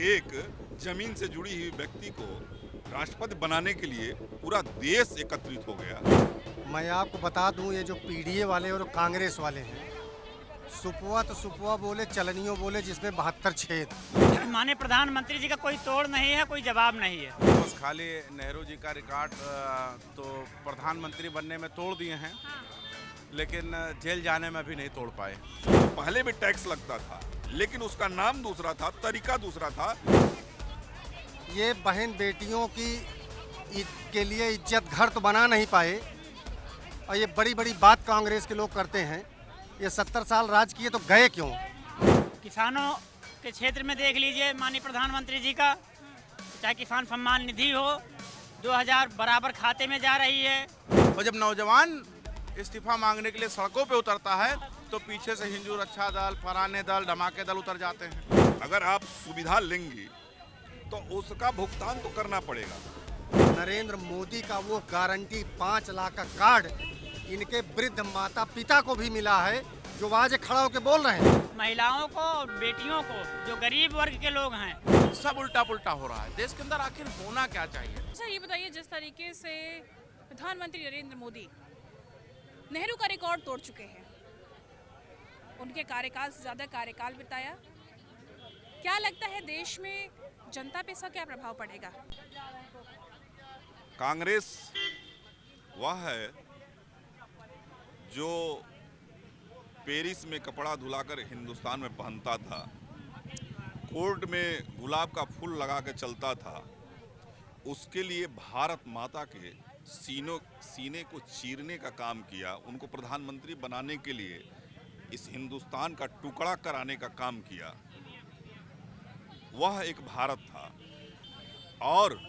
एक जमीन से जुड़ी हुई व्यक्ति को राष्ट्रपति बनाने के लिए पूरा देश एकत्रित हो गया। मैं आपको बता दूं, ये जो पीडीए वाले और कांग्रेस वाले हैं, सुपुआ तो सुपुआ बोले, चलनियों बोले, जिसमें 72 छेद। माननीय प्रधानमंत्री जी का कोई तोड़ नहीं है, कोई जवाब नहीं है। बस खाली नेहरू जी का रिकॉर्ड तो प्रधानमंत्री बनने में तोड़ दिए हैं, लेकिन जेल जाने में भी नहीं तोड़ पाए। पहले भी टैक्स लगता था, लेकिन उसका नाम दूसरा था, तरीका दूसरा था। ये बहन बेटियों के लिए इज्जत घर तो बना नहीं पाए, और ये बड़ी बड़ी बात कांग्रेस के लोग करते हैं। ये 70 साल राज किए तो गए क्यों? किसानों के क्षेत्र में देख लीजिए माननीय प्रधानमंत्री जी का, चाहे किसान सम्मान निधि हो, 2000 बराबर खाते में जा रही है। और जब नौजवान इस्तीफा मांगने के लिए सड़कों पे उतरता है तो पीछे से हिंदू रक्षा दल, फराने दल, धमाके दल उतर जाते हैं। अगर आप सुविधा लेंगी तो उसका भुगतान तो करना पड़ेगा। नरेंद्र मोदी का वो गारंटी 5 लाख का कार्ड इनके वृद्ध माता पिता को भी मिला है, जो आज खड़ा होकर बोल रहे हैं। महिलाओं को और बेटियों को, जो गरीब वर्ग के लोग हैं, सब उल्टा पुल्टा हो रहा है। देश के अंदर आखिर होना क्या चाहिए? अच्छा ये बताइए, जिस तरीके से प्रधानमंत्री नरेंद्र मोदी नेहरू का रिकॉर्ड तोड़ चुके हैं, उनके कार्यकाल से ज्यादा कार्यकाल बिताया, क्या लगता है देश में जनता पे इसका क्या प्रभाव पड़ेगा? कांग्रेस वह है जो पेरिस में कपड़ा धुलाकर हिंदुस्तान में पहनता था, कोर्ट में गुलाब का फूल लगा के चलता था। उसके लिए भारत माता के सीने को चीरने का काम किया, उनको प्रधानमंत्री बनाने के लिए इस हिंदुस्तान का टुकड़ा कराने का काम किया। वह एक भारत था, और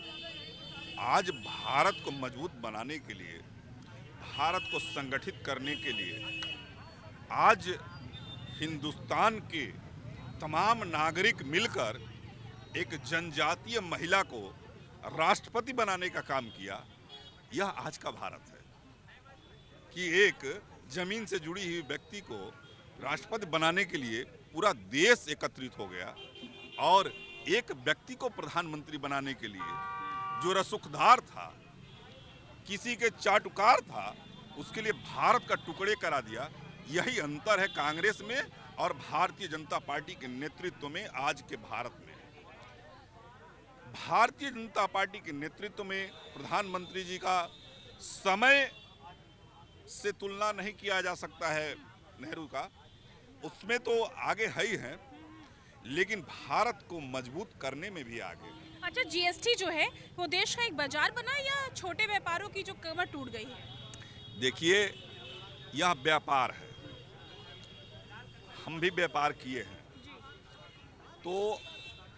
आज भारत को मजबूत बनाने के लिए, भारत को संगठित करने के लिए आज हिंदुस्तान के तमाम नागरिक मिलकर एक जनजातीय महिला को राष्ट्रपति बनाने का काम किया। यह आज का भारत है कि एक जमीन से जुड़ी हुई व्यक्ति को राष्ट्रपति बनाने के लिए पूरा देश एकत्रित हो गया, और एक व्यक्ति को प्रधानमंत्री बनाने के लिए जो रसूखदार था, किसी के चाटुकार था, उसके लिए भारत का टुकड़े करा दिया। यही अंतर है कांग्रेस में और भारतीय जनता पार्टी के नेतृत्व में आज के भारत में। भारतीय जनता पार्टी के नेतृत्व में प्रधानमंत्री जी का समय से तुलना नहीं किया जा सकता है नेहरू का, उसमें तो आगे है ही है, लेकिन भारत को मजबूत करने में भी आगे। अच्छा, जीएसटी जो है वो देश का एक बाजार बना या छोटे व्यापारों की जो कमर टूट गई है? देखिए, यह व्यापार है, हम भी व्यापार किए हैं, तो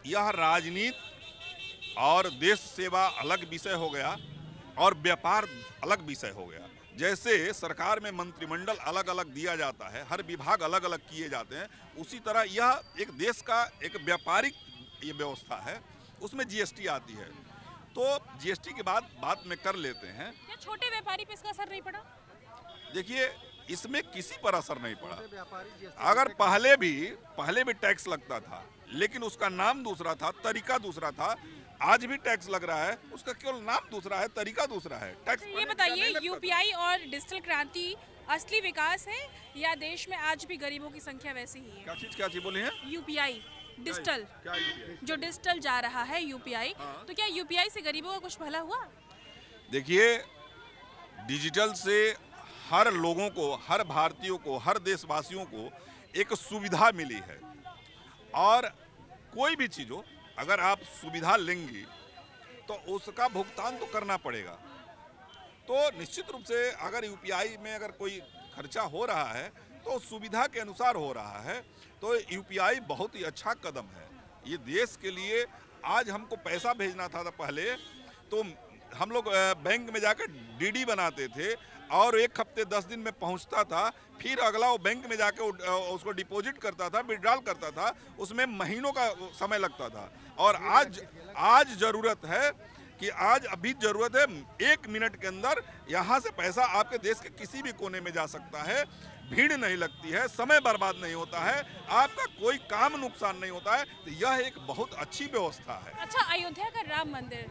यह राजनीति और देश सेवा अलग विषय हो गया और व्यापार अलग विषय हो गया। जैसे सरकार में मंत्रिमंडल अलग अलग दिया जाता है, हर विभाग अलग अलग किए जाते हैं, उसी तरह यह एक देश का एक व्यापारिक ये व्यवस्था है, उसमें जीएसटी आती है। तो जीएसटी के बाद बात में कर लेते हैं। क्या छोटे व्यापारी पे इसका असर नहीं पड़ा? देखिए, इसमें किसी पर असर नहीं पड़ा। अगर पहले भी टैक्स लगता था, लेकिन उसका नाम दूसरा था, तरीका दूसरा था। आज भी टैक्स लग रहा है, उसका केवल नाम दूसरा है, तरीका दूसरा है। टैक्स ये बताइए, यूपीआई और डिजिटल क्रांति असली विकास है या देश में आज भी गरीबों की संख्या वैसी ही है? क्या चीज बोली है? यूपीआई डिजिटल, क्या यूपीआई? जो डिजिटल जा रहा है यूपीआई, तो क्या यूपीआई से गरीबों का कुछ भला हुआ? देखिए, डिजिटल से हर लोगों को, हर भारतीयों को, हर देशवासियों को एक सुविधा मिली है, और कोई भी चीज हो, अगर आप सुविधा लेंगी तो उसका भुगतान तो करना पड़ेगा। तो निश्चित रूप से अगर यूपीआई में अगर कोई खर्चा हो रहा है तो सुविधा के अनुसार हो रहा है, तो यूपीआई बहुत ही अच्छा कदम है ये देश के लिए। आज हमको पैसा भेजना था पहले, तो हम लोग बैंक में जाकर डीडी बनाते थे, और 1 हफ्ते 10 दिन में पहुंचता था, फिर अगला वो बैंक में जाके उसको डिपॉजिट करता था, विड्रॉल करता था, उसमें महीनों का समय लगता था। और आज ज़रूरत है कि आज अभी जरूरत है 1 मिनट के अंदर यहाँ से पैसा आपके देश के किसी भी कोने में जा सकता है, भीड़ नहीं लगती है, समय बर्बाद नहीं होता है, आपका कोई काम नुकसान नहीं होता है। तो यह एक बहुत अच्छी व्यवस्था है। अच्छा, अयोध्या का राम मंदिर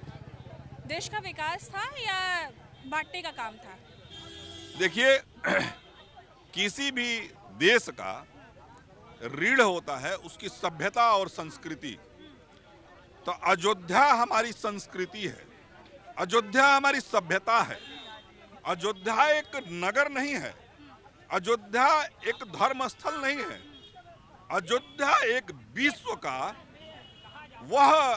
देश का विकास था या बांटने का काम था? देखिए, किसी भी देश का रीढ़ होता है उसकी सभ्यता और संस्कृति। तो अयोध्या हमारी संस्कृति है, अयोध्या हमारी सभ्यता है। अयोध्या एक नगर नहीं है, अयोध्या एक धर्म स्थल नहीं है, अयोध्या एक विश्व का वह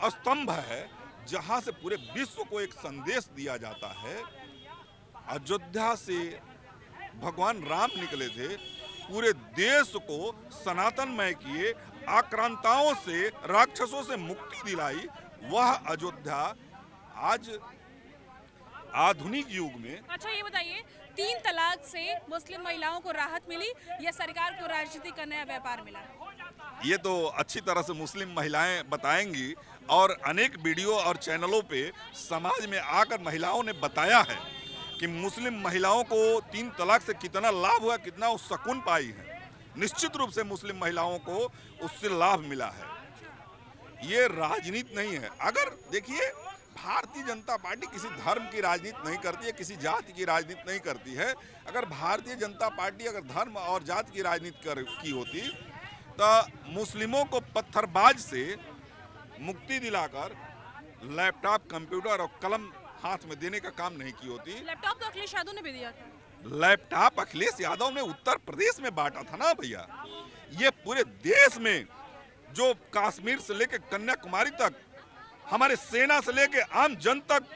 स्तंभ है जहां से पूरे विश्व को एक संदेश दिया जाता है। अयोध्या से भगवान राम निकले थे, पूरे देश को सनातनमय किए, आक्रांताओं से, राक्षसों से मुक्ति दिलाई। वह अयोध्या आज आधुनिक युग में। अच्छा, ये बताइए, 3 तलाक से मुस्लिम महिलाओं को राहत मिली या सरकार को राजनीति का नया व्यापार मिला? ये तो अच्छी तरह से मुस्लिम महिलाएं बताएंगी और अनेक वीडियो और चैनलों पे समाज में आकर महिलाओं ने बताया है कि मुस्लिम महिलाओं को 3 तलाक से कितना लाभ हुआ, कितना वो सुकून पाई है। निश्चित रूप से मुस्लिम महिलाओं को उससे लाभ मिला है। ये राजनीति नहीं है। अगर देखिए, भारतीय जनता पार्टी किसी धर्म की राजनीति नहीं करती है, किसी जाति की राजनीति नहीं करती है। अगर भारतीय जनता पार्टी अगर धर्म और जाति की राजनीति की होती तो मुस्लिमों को पत्थरबाज से मुक्ति दिलाकर लैपटॉप, कंप्यूटर और कलम हाथ में देने का काम नहीं की होती। लैपटॉप तो अखिलेश यादव ने भी दिया था। लैपटॉप अखिलेश यादव ने उत्तर प्रदेश में बांटा था ना भैया। ये पूरे देश में जो कश्मीर से लेकर कन्याकुमारी तक हमारे सेना से लेकर आम जन तक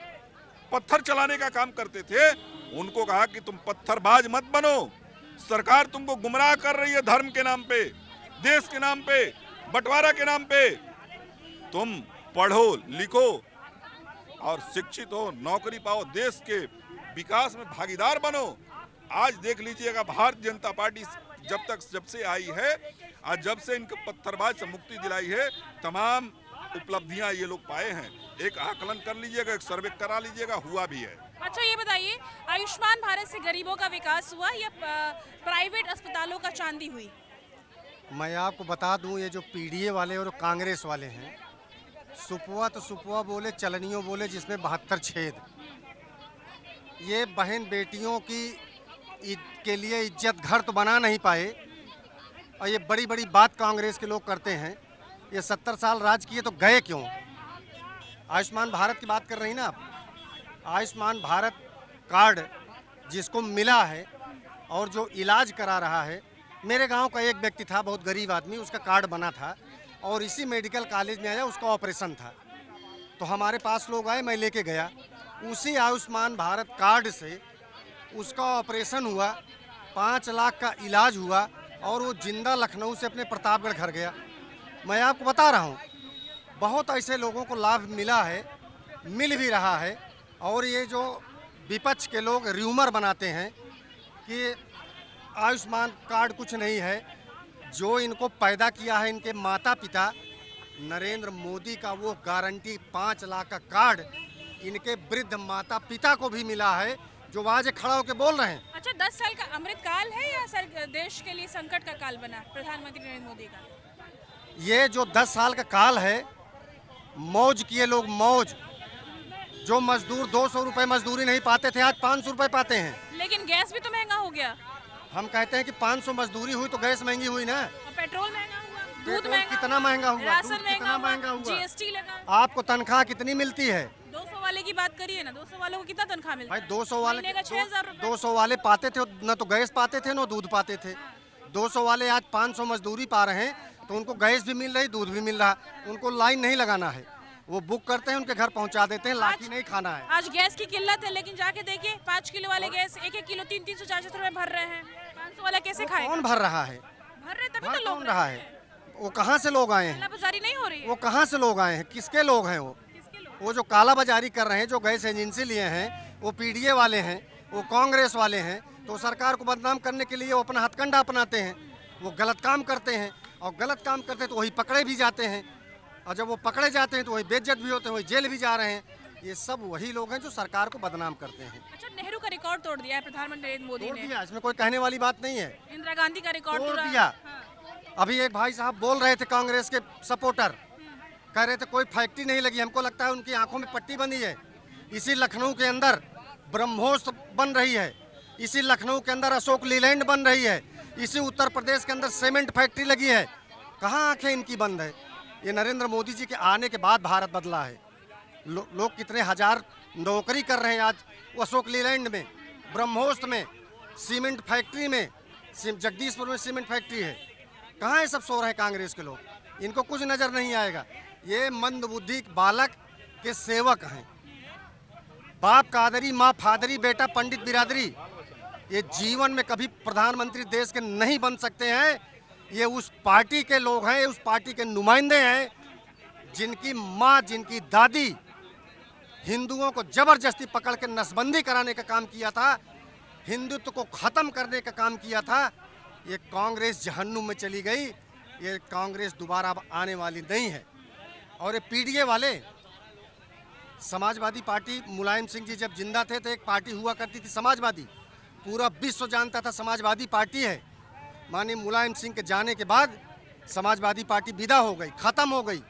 पत्थर चलाने का काम करते थे, उनको कहा कि तुम पत्थरबाज मत बनो, सरकार तुमको गुमराह कर रही है धर्म के नाम पे, देश के नाम पे, बंटवारा के नाम पे। तुम पढ़ो लिखो और शिक्षित हो, नौकरी पाओ, देश के विकास में भागीदार बनो। आज देख लीजिएगा, भारतीय जनता पार्टी जब से आई है, आज जब से इनको पत्थरबाज से मुक्ति दिलाई है, तमाम उपलब्धियां ये लोग पाए हैं। एक आकलन कर लीजिएगा, एक सर्वे करा लीजिएगा, हुआ भी है। अच्छा, ये बताइए, आयुष्मान भारत से गरीबों का विकास हुआ या प्राइवेट अस्पतालों का चांदी हुई? मैं आपको बता दूं, ये जो पीडीए वाले और कांग्रेस वाले हैं, सुपुआ तो सुपुआ बोले, चलनियों बोले, जिसमें 72 छेद। ये बहन बेटियों की के लिए इज्जत घर तो बना नहीं पाए, और ये बड़ी बड़ी बात कांग्रेस के लोग करते हैं। ये 70 साल राज किए तो गए क्यों? आयुष्मान भारत की बात कर रही ना आप? आयुष्मान भारत कार्ड जिसको मिला है और जो इलाज करा रहा है, मेरे गांव का एक व्यक्ति था, बहुत गरीब आदमी, उसका कार्ड बना था और इसी मेडिकल कॉलेज में आया, उसका ऑपरेशन था। तो हमारे पास लोग आए, मैं लेके गया, उसी आयुष्मान भारत कार्ड से उसका ऑपरेशन हुआ, 5 लाख का इलाज हुआ और वो जिंदा लखनऊ से अपने प्रतापगढ़ घर गया। मैं आपको बता रहा हूँ, बहुत ऐसे लोगों को लाभ मिला है, मिल भी रहा है। और ये जो विपक्ष के लोग र्यूमर बनाते हैं कि आयुष्मान कार्ड कुछ नहीं है, जो इनको पैदा किया है इनके माता पिता नरेंद्र मोदी का वो गारंटी 5 लाख का कार्ड इनके वृद्ध माता पिता को भी मिला है, जो आज खड़ा होकर बोल रहे हैं। अच्छा, 10 साल का अमृत काल है या सर देश के लिए संकट का काल बना प्रधानमंत्री नरेंद्र मोदी का? ये जो 10 साल का काल है, मौज किए लोग, मौज। जो मजदूर 200 रुपए मजदूरी नहीं पाते थे, आज 500 रुपए पाते हैं। लेकिन गैस भी तो महंगा हो गया। हम कहते हैं कि 500 मजदूरी हुई तो गैस महंगी हुई ना। और पेट्रोल महंगा हुआ, दूध पेट्रोल महंगा, कितना महंगा हुआ, राशन दूध कितना महंगा हुआ, जीएसटी लगा। आपको तनख्वाह कितनी मिलती है? 200 वाले की बात करिए ना, 200 वालों को कितना तनख्वाह मिलता भाई है? 200 वाले, महीने का 6,000 रुपए। 200 वाले पाते थे, न तो गैस पाते थे, न दूध पाते थे। 200 वाले आज 500 मजदूरी पा रहे हैं, तो उनको गैस भी मिल रही, दूध भी मिल रहा। उनको लाइन नहीं लगाना है, वो बुक करते हैं, उनके घर पहुंचा देते हैं, लाठी नहीं खाना है। आज गैस की किल्लत है, लेकिन जाके देखिए 5 किलो वाले गैस 1-1 किलो 300-400 रुपए भर रहे हैं। 500 वाला कैसे खाएगा? कौन भर रहा है? भर रहे तभी भर तो लोग कौन रहा है? वो कहाँ से लोग आए हैं? बाजारी नहीं हो रही है। वो कहाँ से लोग आए हैं? किसके लोग हैं वो? किसके लोग? वो जो काला बाजारी कर रहे हैं, जो गैस एजेंसी लिए हैं, वो पीडीए वाले हैं, वो कांग्रेस वाले हैं। तो सरकार को बदनाम करने के लिए वो अपना हथकंडा अपनाते हैं, वो गलत काम करते हैं, और गलत काम करते हैं तो वही पकड़े भी जाते हैं, और जब वो पकड़े जाते हैं तो वही बेइज्जत भी होते हैं, वही जेल भी जा रहे हैं। ये सब वही लोग हैं जो सरकार को बदनाम करते हैं। अच्छा, नेहरू का रिकॉर्ड तोड़ दिया है प्रधानमंत्री नरेंद्र मोदी तोड़ ने। दिया, इसमें कोई कहने वाली बात नहीं है। इंदिरा गांधी का रिकॉर्ड तोड़ तोड़ा। दिया। हाँ। अभी एक भाई साहब बोल रहे थे, कांग्रेस के सपोर्टर कह रहे थे कोई फैक्ट्री नहीं लगी। हमको लगता है उनकी आंखों में पट्टी बंधी है। इसी लखनऊ के अंदर ब्रह्मोस बन रही है, इसी लखनऊ के अंदर अशोक लीलैंड बन रही है, इसी उत्तर प्रदेश के अंदर सीमेंट फैक्ट्री लगी है। कहाँ आंखें इनकी बंद है? ये नरेंद्र मोदी जी के आने के बाद भारत बदला है। लोग कितने हजार नौकरी कर रहे हैं आज अशोक लीलैंड में, ब्रह्मोस में, सीमेंट फैक्ट्री में, जगदीशपुर में सीमेंट फैक्ट्री है। कहाँ ये सब सो रहे हैं कांग्रेस के लोग? इनको कुछ नजर नहीं आएगा। ये मंदबुद्धि बालक के सेवक हैं। बाप कादरी, माँ फादरी, बेटा पंडित बिरादरी। ये जीवन में कभी प्रधानमंत्री देश के नहीं बन सकते हैं। ये उस पार्टी के लोग हैं, उस पार्टी के नुमाइंदे हैं जिनकी माँ, जिनकी दादी हिंदुओं को जबरदस्ती पकड़ के नसबंदी कराने का काम किया था, हिंदुत्व को खत्म करने का काम किया था। ये कांग्रेस जहन्नुम में चली गई। ये कांग्रेस दोबारा अब आने वाली नहीं है। और ये पीडीए वाले, समाजवादी पार्टी, मुलायम सिंह जी जब जिंदा थे तो एक पार्टी हुआ करती थी समाजवादी, पूरा विश्व जानता था समाजवादी पार्टी है। माननीय मुलायम सिंह के जाने के बाद समाजवादी पार्टी विदा हो गई, खत्म हो गई।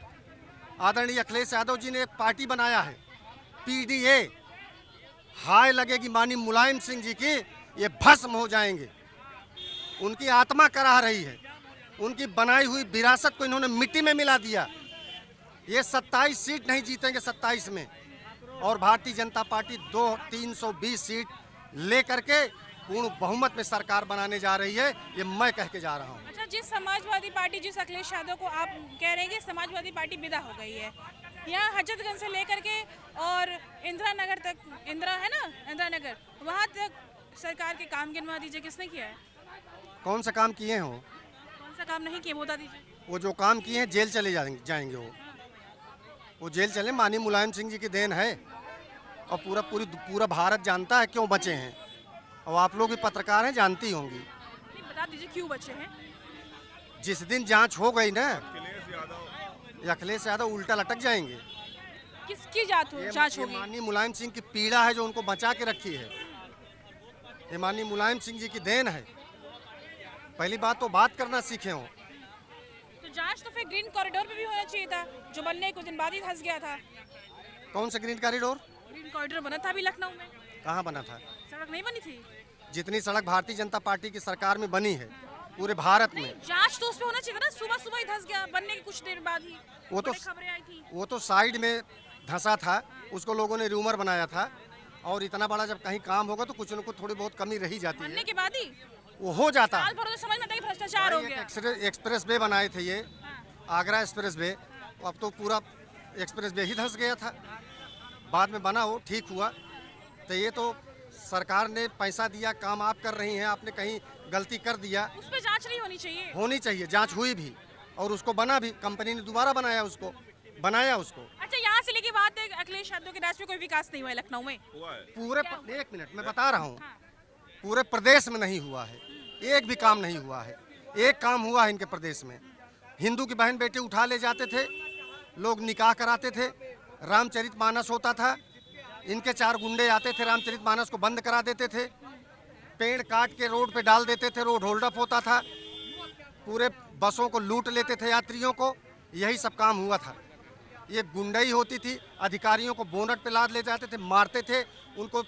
आदरणीय अखिलेश यादव जी ने एक पार्टी बनाया है पीडीए। हाय लगेगी माननीय मुलायम सिंह जी की, ये भस्म हो जाएंगे। उनकी आत्मा कराह रही है। उनकी बनाई हुई विरासत को इन्होंने मिट्टी में मिला दिया। ये 27 सीट नहीं जीतेंगे 27 में, और भारतीय जनता पार्टी 320 सीट लेकर के पूर्ण बहुमत में सरकार बनाने जा रही है। ये मैं कह के जा रहा हूँ। अच्छा, जिस समाजवादी पार्टी, जिस अखिलेश यादव को आप कह रहे हैं कि समाजवादी पार्टी विदा हो गई है, यहाँ हजरतगंज से लेकर के और इंदिरा नगर तक, इंदिरा है ना, इंदिरा नगर, वहाँ तक सरकार के काम गिनवा दीजिए, किसने किया है? कौन सा काम किए हो? कौन सा काम नहीं किया बता दीजिए। वो जो काम किए हैं जेल चले जाएंगे वो जेल चले। माननीय मुलायम सिंह जी की देन है, और पूरा भारत जानता है क्यों बचे हैं। और आप लोग भी पत्रकार हैं, जानती होंगी। नहीं, बता दीजिए क्यों बचे हैं। जिस दिन जांच हो गई ना, अखिलेश अखिलेश यादव उल्टा लटक जाएंगे। किसकी जांच होगी? माननीय मुलायम सिंह की पीड़ा है जो उनको बचा के रखी है। ये माननीय मुलायम सिंह जी की देन है। पहली बात तो बात करना सीखे हो। तो जांच तो फिर ग्रीन कॉरिडोर पे भी होना चाहिए था, जो बनने कुछ दिन बाद ही धंस गया था। कौन सा ग्रीन कॉरिडोर? ग्रीन कॉरिडोर बना था अभी लखनऊ में। कहाँ बना था? सड़क नहीं बनी थी। जितनी सड़क भारतीय जनता पार्टी की सरकार में बनी है पूरे भारत में, जांच तो उस पे होना चाहिए था ना। सुबह सुबह ही धंस गया, बनने के कुछ देर बाद ही वो तो बड़ी खबरें आई थी। वो तो साइड में धंसा था, उसको लोगों ने र्यूमर बनाया था। और इतना बड़ा जब कहीं काम होगा तो कुछ न कुछ थोड़ी बहुत कमी रही जाती बनने है, के बाद ही वो हो जाता। साल भर तो समझ में आता है कि भ्रष्टाचार हो गया। एक्सप्रेस वे बनाए थे ये, आगरा एक्सप्रेस वे, अब तो पूरा एक्सप्रेस वे ही धंस गया था। बाद में बना, वो ठीक हुआ। तो ये तो सरकार ने पैसा दिया, काम आप कर रही हैं, आपने कहीं गलती कर दिया, उस पे जांच नहीं होनी चाहिए। होनी चाहिए। जांच हुई भी और उसको बना भी, कंपनी ने दोबारा बनाया उसको। अच्छा, यहाँ से लेके बात है अखिलेश यादव के राज में कोई विकास नहीं हुआ है लखनऊ में? हुआ है। पूरे एक मिनट मैं बता रहा हूँ, पूरे प्रदेश में नहीं हुआ है, एक भी काम नहीं हुआ है। एक काम हुआ है इनके प्रदेश में। हिंदू की बहन बेटे उठा ले जाते थे लोग, निकाह कराते थे, रामचरितमानस होता था, इनके 4 गुंडे आते थे, रामचरितमानस को बंद करा देते थे, पेड़ काट के रोड पे डाल देते थे, रोड होल्ड अप होता था, पूरे बसों को लूट लेते थे यात्रियों को। यही सब काम हुआ था। ये गुंडाई होती थी, अधिकारियों को बोनट पे लाद ले जाते थे, मारते थे, उनको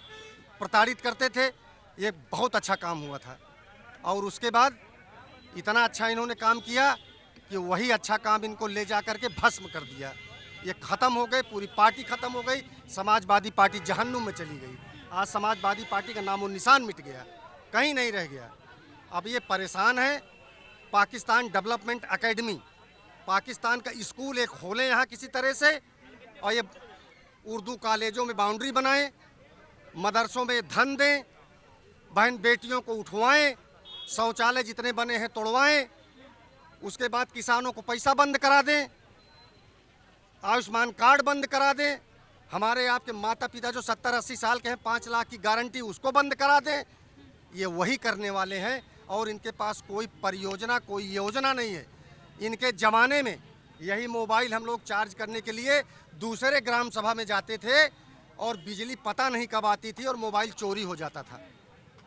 प्रताड़ित करते थे। ये बहुत अच्छा काम हुआ था। और उसके बाद इतना अच्छा इन्होंने काम किया कि वही अच्छा काम इनको ले जा करके भस्म कर दिया। ये खत्म हो गए, पूरी पार्टी खत्म हो गई। समाजवादी पार्टी जहन्नुम में चली गई। आज समाजवादी पार्टी का नामो निशान मिट गया, कहीं नहीं रह गया। अब ये परेशान है। पाकिस्तान डेवलपमेंट एकेडमी, पाकिस्तान का स्कूल एक खोलें यहाँ किसी तरह से, और ये उर्दू कॉलेजों में बाउंड्री बनाएं, मदरसों में धन दें, बहन बेटियों को उठवाएं, शौचालय जितने बने हैं तोड़वाएं, उसके बाद किसानों को पैसा बंद करा दें, आयुष्मान कार्ड बंद करा दें, हमारे आपके माता पिता जो 70-80 साल के हैं 5 लाख की गारंटी उसको बंद करा दें। ये वही करने वाले हैं। और इनके पास कोई परियोजना, कोई योजना नहीं है। इनके ज़माने में यही मोबाइल हम लोग चार्ज करने के लिए दूसरे ग्राम सभा में जाते थे और बिजली पता नहीं कब आती थी और मोबाइल चोरी हो जाता था।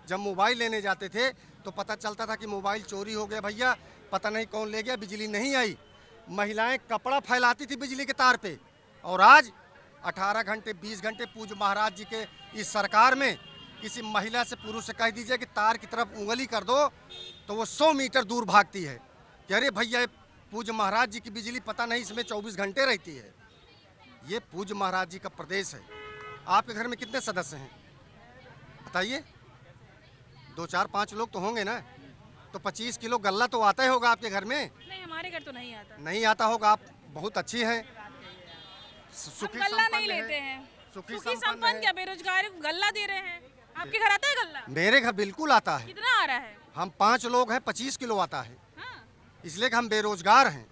जब मोबाइल लेने जाते थे तो पता चलता था कि मोबाइल चोरी हो गया भैया, पता नहीं कौन ले गया, बिजली नहीं आई। महिलाएं कपड़ा फैलाती थी बिजली के तार पे, और आज 18 घंटे 20 घंटे पूज्य महाराज जी के इस सरकार में किसी महिला से पुरुष से कह दीजिए कि तार की तरफ उंगली कर दो तो वो 100 मीटर दूर भागती है कि अरे भैया पूज्य महाराज जी की बिजली पता नहीं इसमें 24 घंटे रहती है। ये पूज्य महाराज जी का प्रदेश है। आपके घर में कितने सदस्य हैं बताइए? 2 4 5 लोग तो होंगे ना, तो 25 किलो गल्ला तो आता ही होगा आपके घर में। नहीं, हमारे घर तो नहीं आता। नहीं आता होगा। आप बहुत अच्छी हैं, सुखी हम गल्ला नहीं संपन्न लेते हैं। हैं। सुखी सुखी संपन्न संपन्न है। क्या, बेरोजगार गल्ला दे रहे हैं। आपके घर आता है गल्ला? मेरे घर बिल्कुल आता है। कितना आ रहा है? हम 5 लोग हैं, 25 किलो आता है, हाँ, इसलिए कि हम बेरोजगार हैं।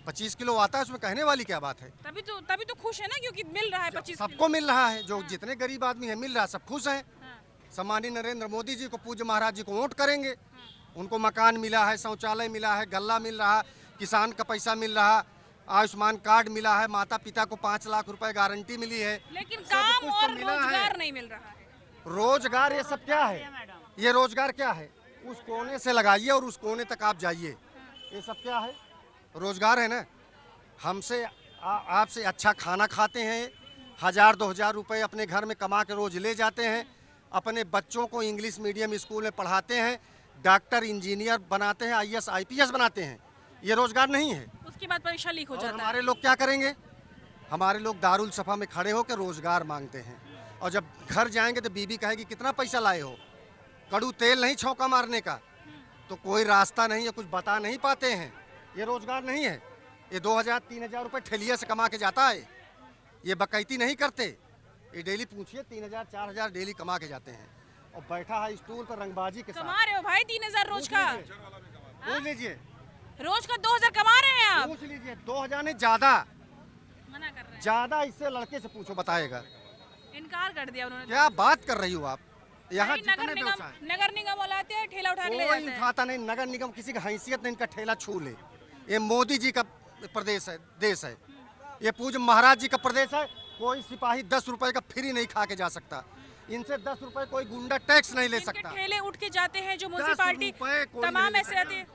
25 किलो आता है, उसमें कहने वाली क्या बात है? तभी तो खुश है ना, क्योंकि मिल रहा है 25 सबको मिल रहा है, जो जितने गरीब आदमी है मिल रहा है, सब खुश हैं। हाँ। सम्मानीय नरेंद्र मोदी जी को, पूज्य महाराज जी को वोट करेंगे। उनको मकान मिला है, शौचालय मिला है, गल्ला मिल रहा, किसान का पैसा मिल रहा, आयुष्मान कार्ड मिला है, माता पिता को 5 लाख रुपए गारंटी मिली है। लेकिन सब काम कुछ तो और मिला है। रोजगार नहीं मिल रहा है। रोजगार ये सब क्या है? ये रोजगार क्या है? उस कोने से लगाइए और उस कोने तक आप जाइए। ये सब क्या है? रोजगार है ना। हमसे आपसे अच्छा खाना खाते हैं, 1000 2000 रुपए अपने घर में कमा के रोज ले जाते हैं, अपने बच्चों को इंग्लिश मीडियम स्कूल में पढ़ाते हैं, डॉक्टर इंजीनियर बनाते हैं, IAS IPS बनाते हैं। ये रोजगार नहीं है। उसके बाद परीक्षा लीक हो और जाता है। हमारे लोग क्या करेंगे? हमारे लोग दारुल सफा में खड़े होकर रोजगार मांगते हैं, और जब घर जाएंगे तो बीबी कहेगी कितना पैसा लाए हो? कड़ू तेल नहीं छौंका मारने का, तो कोई रास्ता नहीं है, कुछ बता नहीं पाते हैं। ये रोजगार नहीं है। ये 2000 3000 रुपए ठेलिया से कमा के जाता है। ये बकैती नहीं करते। ये डेली पूछिए 3000 4000 डेली कमा के जाते हैं, और बैठा है स्टूल पर रंगबाजी के साथ। कमा रहे हो भाई 3000 रोज का? पूछ लीजिए, रोज का 2000 कमा रहे हैं आप? पूछ लीजिए। 2000 नहीं, ज्यादा मना कर रहे हैं। ज्यादा। इससे लड़के से पूछो, बताएगा। इनकार कर दिया उन्होंने। क्या बात कर रही हो आप? यहाँ भाई, जितने व्यवसाय नगर निगम वाला आते हैं, ठेला उठा के ले कोई जाते हैं। उठाता नहीं। नगर निगम किसी की हैसियत नहीं, इनका ठेला छू ले। ये मोदी जी का प्रदेश है, देश है। ये पूज्य महाराज जी का प्रदेश है। कोई सिपाही 10 रुपए का फ्री नहीं खा के जा सकता। इनसे 10 रुपए कोई गुंडा टैक्स नहीं ले इनके सकता। ठेले उठ के जाते हैं जो 10 म्युनिसिपालिटी रुपए कोई तमाम नहीं ऐसे ले आते हैं।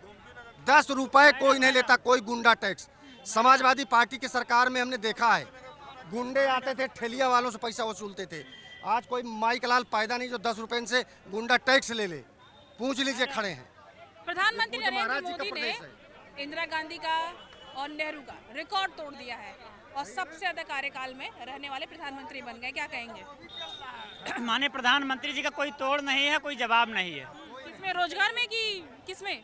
10 रुपए कोई नहीं लेता, कोई गुंडा टैक्स। समाजवादी पार्टी की सरकार में हमने देखा है, गुंडे आते थे, ठेलिया वालों से पैसा वसूलते थे। आज कोई माइक लाल पैदा नहीं जो 10 रुपए से गुंडा टैक्स ले ले। पूछ लीजिए, खड़े हैं। प्रधानमंत्री ये पूज्य नरेंद्र महाराज जी का मोदी ने प्रदेश है। इंदिरा गांधी का और नेहरू का रिकॉर्ड तोड़ दिया है और सबसे ज्यादा कार्यकाल में रहने वाले प्रधानमंत्री बन गए। क्या कहेंगे? माने प्रधानमंत्री जी का कोई तोड़ नहीं है, कोई जवाब नहीं है। किसमें, रोजगार में कि किसमें?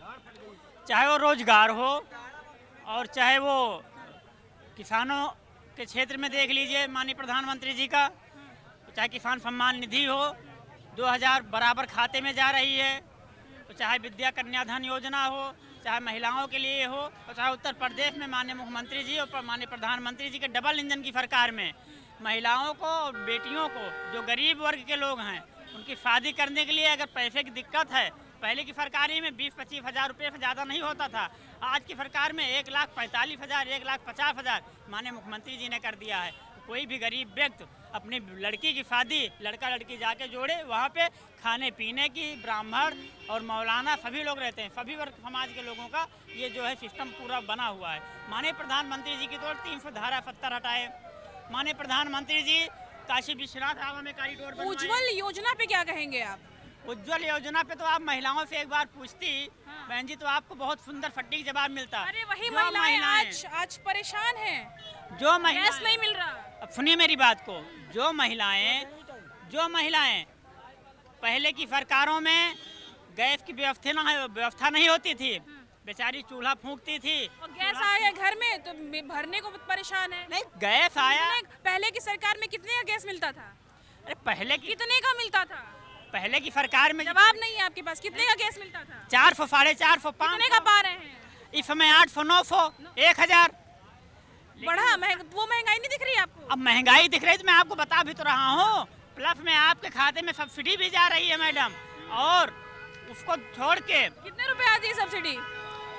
चाहे वो रोजगार हो और चाहे वो किसानों के क्षेत्र में देख लीजिए माननीय प्रधानमंत्री जी का, चाहे किसान सम्मान निधि हो 2000 बराबर खाते में जा रही है, तो चाहे विद्या कन्याधन योजना हो, चाहे महिलाओं के लिए हो, और चाहे उत्तर प्रदेश में माननीय मुख्यमंत्री जी और माननीय प्रधानमंत्री जी के डबल इंजन की सरकार में महिलाओं को और बेटियों को, जो गरीब वर्ग के लोग हैं, उनकी शादी करने के लिए अगर पैसे की दिक्कत है, पहले की सरकारी में 20-25 हज़ार रुपये से ज़्यादा नहीं होता था। आज की सरकार में 1,45,000 1,50,000 माननीय मुख्यमंत्री जी ने कर दिया है। कोई भी गरीब व्यक्ति अपनी लड़की की शादी लड़का लड़की जाके जोड़े, वहाँ पे खाने पीने की ब्राह्मण और मौलाना सभी लोग रहते हैं। सभी वर्ग समाज के लोगों का ये जो है सिस्टम पूरा बना हुआ है। माननीय प्रधानमंत्री जी की तो 300 धारा 70 हटाए। माननीय प्रधानमंत्री जी काशी विश्वनाथ रामा में कॉरिडोर बनवाए। उज्जवल योजना पे क्या कहेंगे आप? उज्जवल योजना पे तो आप महिलाओं से एक बार पूछती बहन जी तो आपको बहुत सुंदर सटीक जवाब मिलता। अरे वही जो महिलाएं आज परेशान हैं। जो गैस महिलाएं नहीं मिल रहा। अब सुनिए मेरी बात को, जो महिलाएं पहले की सरकारों में गैस की व्यवस्था नहीं होती थी, बेचारी चूल्हा फूंकती थी। और गैस आया घर में तो भरने को परेशान है। नहीं, गैस आया। पहले की सरकार में कितने का गैस मिलता था? अरे कितने का मिलता था? पहले की सरकार में जवाब नहीं है आपके पास। कितने का गैस मिलता था? 400 450 कितने का 500 पा रहे हैं? इस समय 800 900 1000। बढ़ा वो महंगाई नहीं दिख रही आपको? अब महंगाई दिख रही है तो मैं आपको बता भी तो रहा हूँ। प्लस में आपके खाते में सब्सिडी भी जा रही है मैडम, और उसको छोड़ के कितने रुपए आती है सब्सिडी?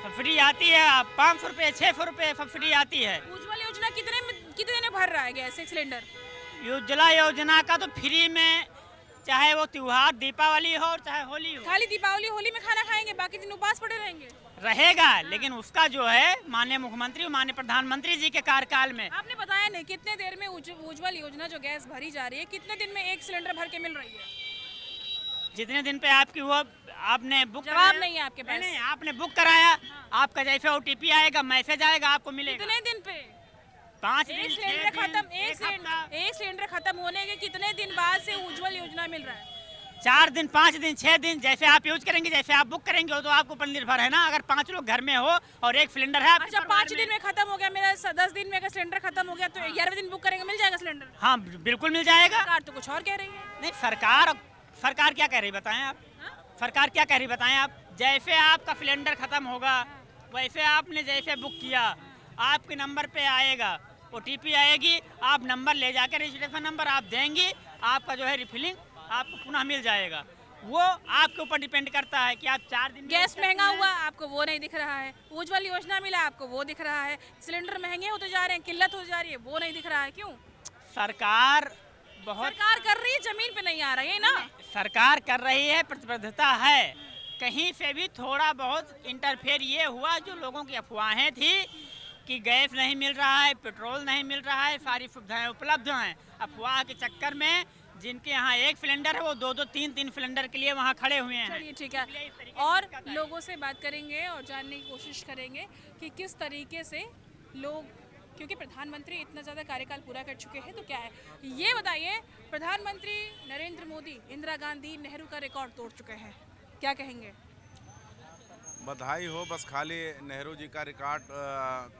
सब्सिडी आती है 500 रुपये 600 रुपये सब्सिडी आती है। उज्जवल योजना कितने में भर रहा है गैस एक सिलेंडर? उज्ज्वला योजना का तो फ्री में, चाहे वो त्योहार दीपावली हो और चाहे होली हो, खाली दीपावली होली में खाना खाएंगे, बाकी दिन उपवास पड़े रहेंगे। रहेगा। लेकिन उसका जो है माननीय मुख्यमंत्री और माननीय प्रधानमंत्री जी के कार्यकाल में, आपने बताया नहीं कितने देर में उज्ज्वल योजना जो गैस भरी जा रही है, कितने दिन में एक सिलेंडर भर के मिल रही है? जितने दिन पे आपकी वो आपने बुक जवाब कराया- नहीं है आपके पास। नहीं, आपने बुक कराया, आपका जैसे OTP आएगा, मैसेज आएगा, आपको मिलेगा। कितने दिन पे 5 दिन, एक 6 सिलेंडर दिन, खत्म, एक हफ्ता, एक सिलेंडर खत्म होने के कितने दिन बाद से उज्ज्वल योजना मिल रहा है? 4 दिन, 5 दिन, 6 दिन, जैसे आप यूज करेंगे, जैसे आप बुक करेंगे, वो तो आपके ऊपर निर्भर है ना। अगर 5 लोग घर में हो और एक सिलेंडर है आपके अच्छा, परिवार 5 दिन में खत्म हो गया मेरा, 10 दिन में अगर सिलेंडर खत्म हो गया तो 11वें दिन बुक करेंगे, मिल जाएगा सिलेंडर? हाँ, बिल्कुल मिल जाएगा। सरकार तो कुछ और कह रही है। नहीं, सरकार क्या कह रही बताएं आप? सरकार क्या कह रही बताएं आप? जैसे आपका सिलेंडर खत्म होगा, वैसे आपने जैसे बुक किया, आपके नंबर पे आएगा, OTP आएगी, आप नंबर ले जाकर रजिस्ट्रेशन नंबर आप देंगी, आपका जो है रिफिलिंग आपको पुनः मिल जाएगा। वो आपके ऊपर डिपेंड करता है कि आप 4 दिन में गैस महंगा हुआ, आपको वो नहीं दिख रहा है। उज्ज्वल योजना मिला, आपको वो दिख रहा है। सिलेंडर महंगे होते जा रहे हैं, किल्लत हो जा रही है, वो नहीं दिख रहा है। क्यों? सरकार बहुत सरकार कर रही है, जमीन पे नहीं आ रही है ना। सरकार कर रही है, प्रतिबद्धता है। कहीं से भी थोड़ा बहुत इंटरफेयर ये हुआ, जो लोगों की अफवाहें थी कि गैस नहीं मिल रहा है, पेट्रोल नहीं मिल रहा है, सारी सुविधाएं उपलब्ध हैं, अफवाह के चक्कर में जिनके यहाँ एक सिलेंडर है वो 2-2, 3-3 सिलेंडर के लिए वहाँ खड़े हुए हैं। चलिए ठीक है, और लोगों से बात करेंगे और जानने की कोशिश करेंगे कि किस तरीके से लोग, क्योंकि प्रधानमंत्री इतना ज़्यादा कार्यकाल पूरा कर चुके हैं, तो क्या है ये बताइए। प्रधानमंत्री नरेंद्र मोदी इंदिरा गांधी नेहरू का रिकॉर्ड तोड़ चुके हैं, क्या कहेंगे? बधाई हो, बस खाली नेहरू जी का रिकॉर्ड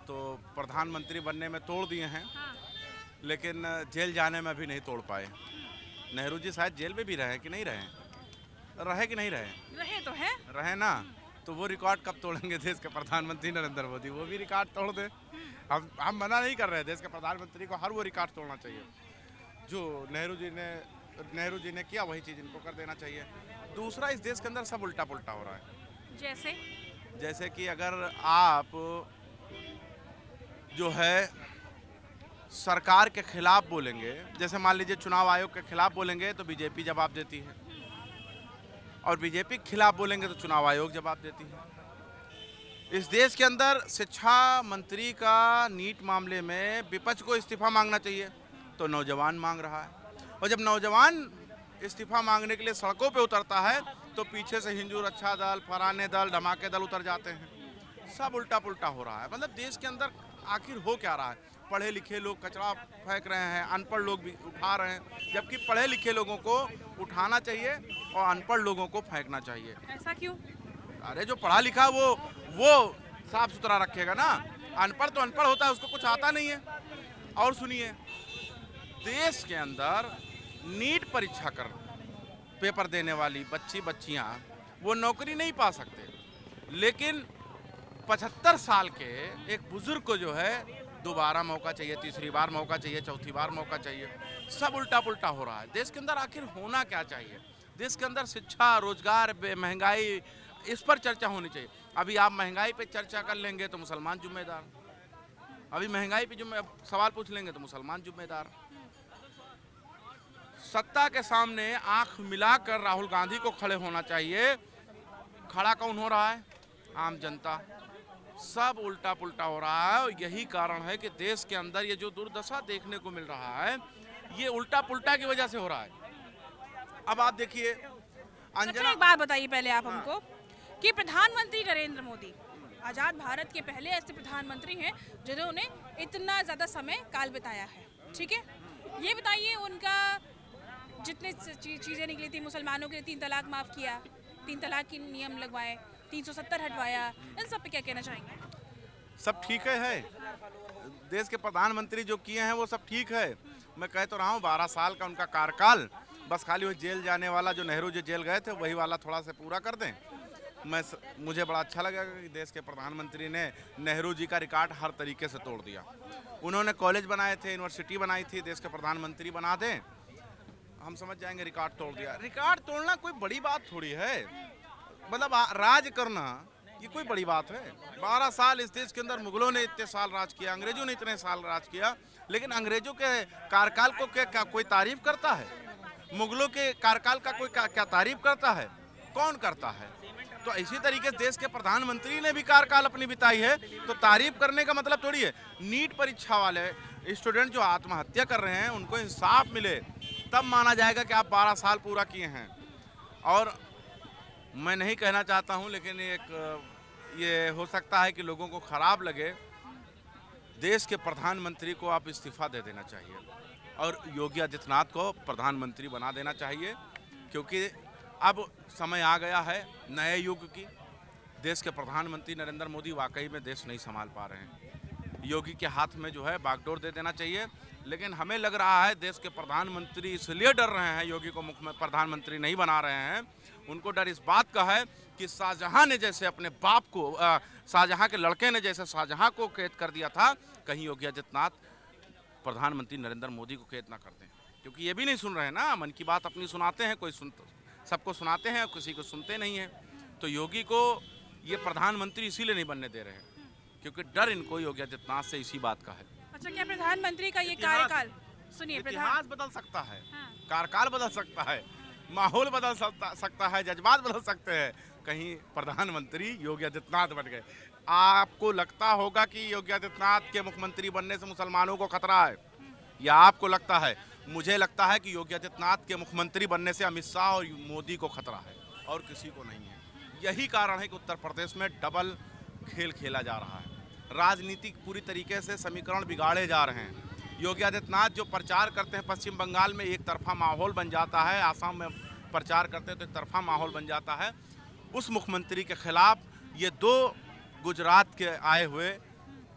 तो प्रधानमंत्री बनने में तोड़ दिए हैं, लेकिन जेल जाने में भी नहीं तोड़ पाए। नेहरू जी शायद जेल में भी रहे कि नहीं रहे, रहे कि नहीं रहे? रहे तो है, रहे ना, तो वो रिकॉर्ड कब तोड़ेंगे देश के प्रधानमंत्री नरेंद्र मोदी? वो भी रिकॉर्ड तोड़ दे। हम मना नहीं कर रहे हैं, देश के प्रधानमंत्री को हर वो रिकॉर्ड तोड़ना चाहिए जो नेहरू जी ने किया, वही चीज़ इनको कर देना चाहिए। दूसरा, इस देश के अंदर सब उल्टा पुल्टा हो रहा है। जैसे कि अगर आप जो है सरकार के खिलाफ बोलेंगे, जैसे मान लीजिए चुनाव आयोग के खिलाफ बोलेंगे तो बीजेपी जवाब देती है, और बीजेपी के खिलाफ बोलेंगे तो चुनाव आयोग जवाब देती है। इस देश के अंदर शिक्षा मंत्री का नीट मामले में विपक्ष को इस्तीफा मांगना चाहिए तो नौजवान मांग रहा है, और जब नौजवान इस्तीफा मांगने के लिए सड़कों पे उतरता है तो पीछे से हिंदू रक्षा दल, फराने दल, धमाके दल उतर जाते हैं। सब उल्टा पुल्टा हो रहा है। मतलब देश के अंदर आखिर हो क्या रहा है? पढ़े लिखे लोग कचरा फेंक रहे हैं, अनपढ़ लोग भी उठा रहे हैं, जबकि पढ़े लिखे लोगों को उठाना चाहिए और अनपढ़ लोगों को फेंकना चाहिए। ऐसा क्यों? अरे जो पढ़ा लिखा वो साफ सुथरा रखेगा ना, अनपढ़ तो अनपढ़ होता है, उसको कुछ आता नहीं है। और सुनिए, देश के अंदर नीट परीक्षा कर पेपर देने वाली बच्चियां वो नौकरी नहीं पा सकते, लेकिन 75 साल के एक बुजुर्ग को जो है दोबारा मौका चाहिए, तीसरी बार मौका चाहिए, चौथी बार मौका चाहिए। सब उल्टा पुल्टा हो रहा है। देश के अंदर आखिर होना क्या चाहिए? देश के अंदर शिक्षा, रोजगार, महंगाई, इस पर चर्चा होनी चाहिए। अभी आप महंगाई पे चर्चा कर लेंगे तो मुसलमान जिम्मेदार, अभी महंगाई पे सवाल पूछ लेंगे तो मुसलमान जिम्मेदार। सत्ता के सामने आंख मिलाकर राहुल गांधी को खड़े होना चाहिए। खड़ा कौन हो रहा है? आम जनता। सब उल्टा पुल्टा हो रहा है, और यही कारण है कि देश के अंदर ये जो दुर्दशा देखने को मिल रहा है, ये उल्टा पुल्टा की वजह से हो रहा है। अब आप देखिए, अंजना, एक बात बताइए पहले आप हमको कि प्रधानमंत्री नरेंद्र मोदी आज़ाद भारत के पहले ऐसे प्रधानमंत्री हैं जिन्होंने इतना ज़्यादा समय काल बिताया है, ठीक है? ये बताइए, उनका जितने चीज़ें निकली थी, मुसलमानों के 3 तलाक माफ़ किया, 3 तलाक की नियम लगवाए, 370 हटवाया, इन सब पे क्या कहना चाहेंगे? सब ठीक है। देश के प्रधानमंत्री जो किए हैं वो सब ठीक है। मैं कह तो रहा हूँ 12 साल का उनका कार्यकाल, बस खाली वो जेल जाने वाला, जो नेहरू जी जेल गए थे, वही वाला थोड़ा सा पूरा कर दें। मुझे बड़ा अच्छा लगेगा कि देश के प्रधानमंत्री ने नेहरू जी का रिकॉर्ड हर तरीके से तोड़ दिया। उन्होंने कॉलेज बनाए थे, यूनिवर्सिटी बनाई थी, देश के प्रधानमंत्री बना दें, हम समझ जाएंगे रिकॉर्ड तोड़ दिया। रिकॉर्ड तोड़ना कोई बड़ी बात थोड़ी है। मतलब राज करना ये कोई बड़ी बात है? 12 साल इस देश के अंदर मुगलों ने इतने साल राज किया, अंग्रेजों ने इतने साल राज किया, लेकिन अंग्रेजों के कार्यकाल को क्या कोई तारीफ करता है? मुगलों के कार्यकाल का कोई क्या तारीफ करता है? कौन करता है? तो इसी तरीके से देश के प्रधानमंत्री ने भी कार्यकाल अपनी बिताई है, तो तारीफ करने का मतलब थोड़ी है। नीट परीक्षा वाले स्टूडेंट जो आत्महत्या कर रहे हैं उनको इंसाफ मिले, तब माना जाएगा कि आप 12 साल पूरा किए हैं। और मैं नहीं कहना चाहता हूं, लेकिन ये हो सकता है कि लोगों को खराब लगे, देश के प्रधानमंत्री को आप इस्तीफा दे देना चाहिए और योगी आदित्यनाथ को प्रधानमंत्री बना देना चाहिए, क्योंकि अब समय आ गया है नए युग की। देश के प्रधानमंत्री नरेंद्र मोदी वाकई में देश नहीं संभाल पा रहे हैं, योगी के हाथ में जो है बागडोर दे देना चाहिए। लेकिन हमें लग रहा है देश के प्रधानमंत्री इसलिए डर रहे हैं, योगी को मुख्य प्रधानमंत्री नहीं बना रहे हैं, उनको डर इस बात का है कि शाहजहां ने जैसे अपने बाप को, शाहजहां के लड़के ने जैसे शाहजहां को कैद कर दिया था, कहीं योगी आदित्यनाथ प्रधानमंत्री नरेंद्र मोदी को कैद ना कर दें। क्योंकि ये भी नहीं सुन रहे हैं ना, मन की बात अपनी सुनाते हैं, कोई सबको सुनाते हैं, किसी को सुनते नहीं हैं। तो योगी को ये प्रधानमंत्री इसीलिए नहीं बनने दे रहे हैं, क्योंकि डर इनको योगी आदित्यनाथ से इसी बात का है। अच्छा, क्या प्रधानमंत्री का ये कार्यकाल, सुनिए, इतिहास बदल सकता है, कार्यकाल बदल सकता है, माहौल बदल सकता है, जज्बात बदल सकते हैं। कहीं प्रधानमंत्री योगी आदित्यनाथ बन गए। आपको लगता होगा कि योगी आदित्यनाथ के मुख्यमंत्री बनने से मुसलमानों को खतरा है, या आपको लगता है? मुझे लगता है कि योगी आदित्यनाथ के मुख्यमंत्री बनने से अमित शाह और मोदी को खतरा है, और किसी को नहीं है। यही कारण है कि उत्तर प्रदेश में डबल खेल खेला जा रहा है, राजनीतिक पूरी तरीके से समीकरण बिगाड़े जा रहे हैं। योगी आदित्यनाथ जो प्रचार करते हैं पश्चिम बंगाल में एक तरफा माहौल बन जाता है, आसाम में प्रचार करते हैं तो एक तरफा माहौल बन जाता है। उस मुख्यमंत्री के खिलाफ ये 2 गुजरात के आए हुए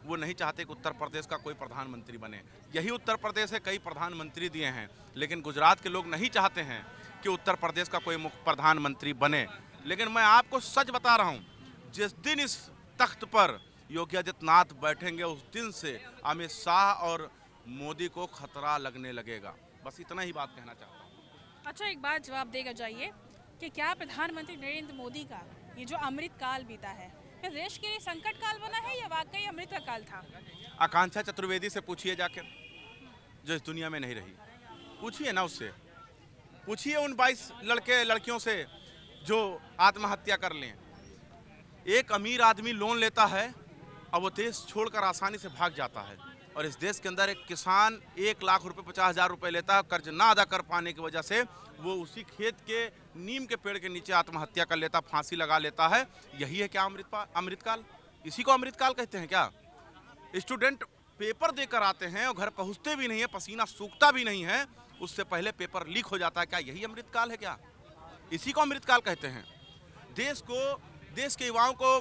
वो नहीं चाहते कि उत्तर प्रदेश का कोई प्रधानमंत्री बने। यही उत्तर प्रदेश है, कई प्रधानमंत्री दिए हैं, लेकिन गुजरात के लोग नहीं चाहते हैं कि उत्तर प्रदेश का कोई प्रधानमंत्री बने। लेकिन मैं आपको सच बता रहा हूँ, जिस दिन इस तख्त पर योगी आदित्यनाथ बैठेंगे उस दिन से अमित शाह और मोदी को खतरा लगने लगेगा। बस इतना ही बात कहना चाहता हूँ। अच्छा, एक बात जवाब देगा जाइए कि क्या प्रधानमंत्री नरेंद्र मोदी का ये जो अमृत काल बीता है, क्या देश के लिए संकट काल बना है या वाकई अमृत का काल था? आकांक्षा चतुर्वेदी से पूछिए जाके, जो इस दुनिया में नहीं रही, पूछिए ना उससे, पूछिए उन 22 लड़के लड़कियों से जो आत्महत्या कर लें। एक अमीर आदमी लोन लेता है और वो देश छोड़कर आसानी से भाग जाता है, और इस देश के अंदर एक किसान 1 लाख रुपए 50,000 रुपए लेता है, कर्ज ना अदा कर पाने की वजह से वो उसी खेत के नीम के पेड़ के नीचे आत्महत्या कर लेता, फांसी लगा लेता है। यही है क्या अमृतकाल? इसी को अमृतकाल कहते हैं क्या? स्टूडेंट पेपर देकर आते हैं और घर पहुंचते भी नहीं है, पसीना सूखता भी नहीं है, उससे पहले पेपर लीक हो जाता है। क्या यही अमृतकाल है क्या? इसी को अमृतकाल कहते हैं। देश के युवाओं को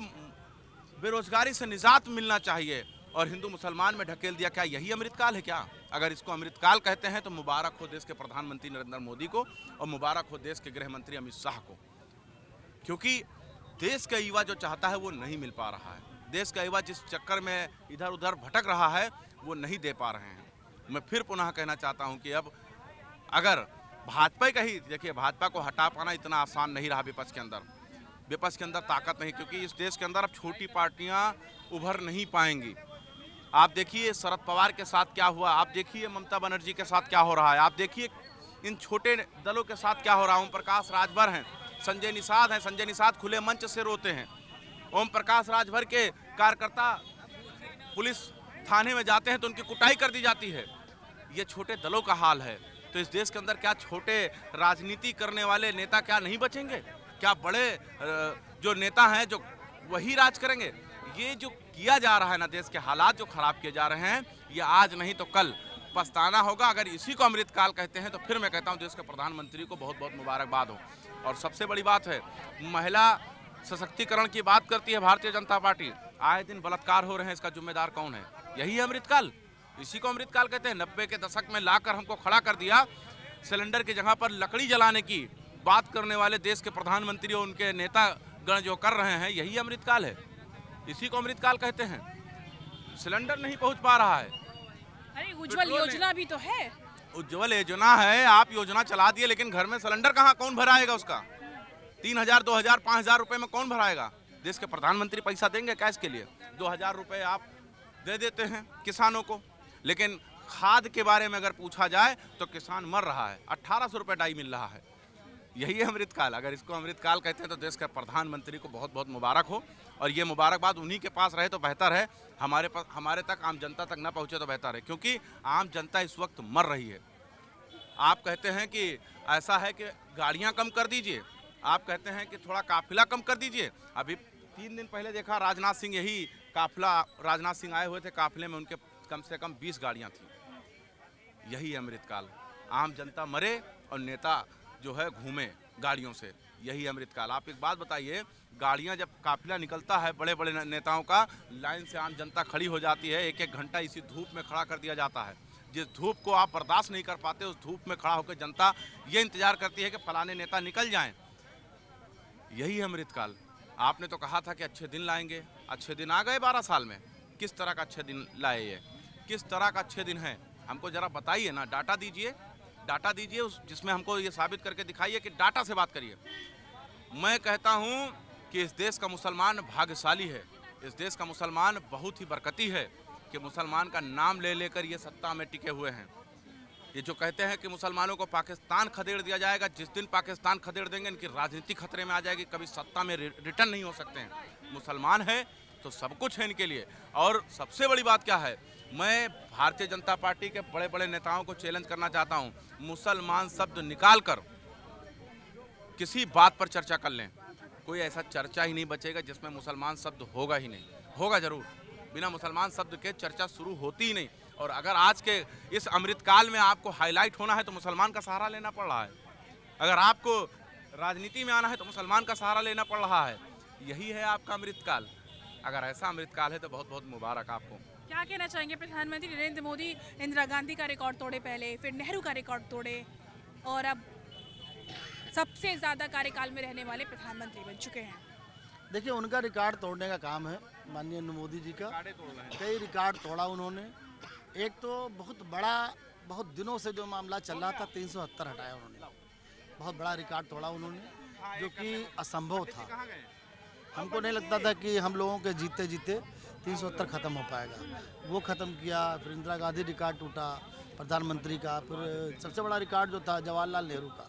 बेरोजगारी से निजात मिलना चाहिए और हिंदू मुसलमान में ढकेल दिया, क्या यही अमृतकाल है क्या? अगर इसको अमृतकाल कहते हैं तो मुबारक हो देश के प्रधानमंत्री नरेंद्र मोदी को, और मुबारक हो देश के गृह मंत्री अमित शाह को, क्योंकि देश का युवा जो चाहता है वो नहीं मिल पा रहा है। देश का युवा जिस चक्कर में इधर उधर भटक रहा है वो नहीं दे पा रहे हैं। मैं फिर पुनः कहना चाहता हूँ कि अब अगर भाजपा का ही, देखिए भाजपा को हटा पाना इतना आसान नहीं रहा विपक्ष के अंदर ताकत नहीं, क्योंकि इस देश के अंदर अब छोटी पार्टियां उभर नहीं पाएंगी। आप देखिए शरद पवार के साथ क्या हुआ, आप देखिए ममता बनर्जी के साथ क्या हो रहा है, आप देखिए इन छोटे दलों के साथ क्या हो रहा है। ओम प्रकाश राजभर हैं, संजय निषाद हैं, संजय निषाद खुले मंच से रोते हैं। ओम प्रकाश राजभर के कार्यकर्ता पुलिस थाने में जाते हैं तो उनकी कुटाई कर दी जाती है। ये छोटे दलों का हाल है। तो इस देश के अंदर क्या छोटे राजनीति करने वाले नेता क्या नहीं बचेंगे? क्या बड़े जो नेता हैं जो वही राज करेंगे? ये जो किया जा रहा है ना, देश के हालात जो खराब किए जा रहे हैं, ये आज नहीं तो कल पछताना होगा। अगर इसी को अमृतकाल कहते हैं तो फिर मैं कहता हूँ देश के प्रधानमंत्री को बहुत बहुत मुबारकबाद हो। और सबसे बड़ी बात है, महिला सशक्तिकरण की बात करती है भारतीय जनता पार्टी, आए दिन बलात्कार हो रहे हैं, इसका जिम्मेदार कौन है? यही है अमृतकाल, इसी को अमृतकाल कहते हैं। 90 के दशक में लाकर हमको खड़ा कर दिया, सिलेंडर की जगह पर लकड़ी जलाने की बात करने वाले देश के प्रधानमंत्री और उनके नेतागण जो कर रहे हैं, यही अमृतकाल है, इसी को अमृतकाल कहते हैं। सिलेंडर नहीं पहुंच पा रहा है। अरे उज्ज्वल योजना भी तो है। उज्ज्वल योजना है, आप योजना चला दिए, लेकिन घर में सिलेंडर कहाँ, कौन भराएगा उसका? 3,000, 2,000, 5,000 रुपए में कौन भराएगा? देश के प्रधानमंत्री पैसा देंगे क्या इसके लिए? 2000 रुपये आप दे देते हैं किसानों को, लेकिन खाद के बारे में अगर पूछा जाए तो किसान मर रहा है, 1800 रुपये डाई मिल रहा है। यही है अमृतकाल। अगर इसको अमृतकाल कहते हैं तो देश के प्रधानमंत्री को बहुत बहुत मुबारक हो, और ये मुबारकबाद उन्हीं के पास रहे तो बेहतर है, हमारे तक आम जनता तक ना पहुँचे तो बेहतर है, क्योंकि आम जनता इस वक्त मर रही है। आप कहते हैं कि ऐसा है कि गाड़ियाँ कम कर दीजिए, आप कहते हैं कि थोड़ा काफिला कम कर दीजिए। अभी 3 दिन पहले देखा राजनाथ सिंह, यही काफिला राजनाथ सिंह आए हुए थे, काफिले में उनके कम से कम 20 गाड़ियाँ थी। यही अमृतकाल, आम जनता मरे और नेता जो है घूमे गाड़ियों से, यही अमृतकाल। आप एक बात बताइए, गाड़ियां जब काफिला निकलता है बड़े बड़े नेताओं का, लाइन से आम जनता खड़ी हो जाती है, 1-1 घंटा इसी धूप में खड़ा कर दिया जाता है। जिस धूप को आप बर्दाश्त नहीं कर पाते, उस धूप में खड़ा होकर जनता ये इंतजार करती है कि फलाने नेता निकल जाएं। यही अमृतकाल। आपने तो कहा था कि अच्छे दिन लाएंगे, अच्छे दिन आ गए 12 साल में। किस तरह का अच्छे दिन लाए, ये किस तरह का अच्छे दिन है, हमको जरा बताइए ना। डाटा दीजिए, डाटा दीजिए, उस जिसमें हमको ये साबित करके दिखाइए कि डाटा से बात करिए। मैं कहता हूँ कि इस देश का मुसलमान भाग्यशाली है, इस देश का मुसलमान बहुत ही बरकती है कि मुसलमान का नाम ले लेकर ये सत्ता में टिके हुए हैं। ये जो कहते हैं कि मुसलमानों को पाकिस्तान खदेड़ दिया जाएगा, जिस दिन पाकिस्तान खदेड़ देंगे इनकी राजनीति खतरे में आ जाएगी, कभी सत्ता में रिटर्न नहीं हो सकते हैं। मुसलमान है तो सब कुछ है इनके लिए। और सबसे बड़ी बात क्या है, मैं भारतीय जनता पार्टी के बड़े बड़े नेताओं को चैलेंज करना चाहता हूं, मुसलमान शब्द निकाल कर किसी बात पर चर्चा कर लें, कोई ऐसा चर्चा ही नहीं बचेगा जिसमें मुसलमान शब्द होगा ही नहीं। होगा जरूर, बिना मुसलमान शब्द के चर्चा शुरू होती ही नहीं। और अगर आज के इस अमृतकाल में आपको हाईलाइट होना है तो मुसलमान का सहारा लेना पड़ रहा है, अगर आपको राजनीति में आना है तो मुसलमान का सहारा लेना पड़ रहा है। यही है आपका अमृतकाल। अगर ऐसा अमृतकाल है तो बहुत बहुत मुबारक आपको। क्या कहना चाहेंगे? प्रधानमंत्री नरेंद्र मोदी इंदिरा गांधी का रिकॉर्ड तोड़े, पहले फिर नेहरू का रिकॉर्ड तोड़े, और अब सबसे ज़्यादा कार्यकाल में रहने वाले प्रधानमंत्री बन चुके हैं। देखिए, उनका रिकॉर्ड तोड़ने का काम है माननीय मोदी जी का। कई रिकॉर्ड तोड़ा उन्होंने। एक तो बहुत बड़ा, बहुत दिनों से जो मामला चल रहा था, 370 हटाया उन्होंने। बहुत बड़ा रिकॉर्ड तोड़ा उन्होंने, जो कि असंभव था। हमको नहीं लगता था कि हम लोगों के जीते जीते 370 ख़त्म हो पाएगा। वो ख़त्म किया। फिर इंदिरा गांधी रिकॉर्ड टूटा प्रधानमंत्री का। फिर सबसे बड़ा रिकॉर्ड जो था जवाहरलाल नेहरू का,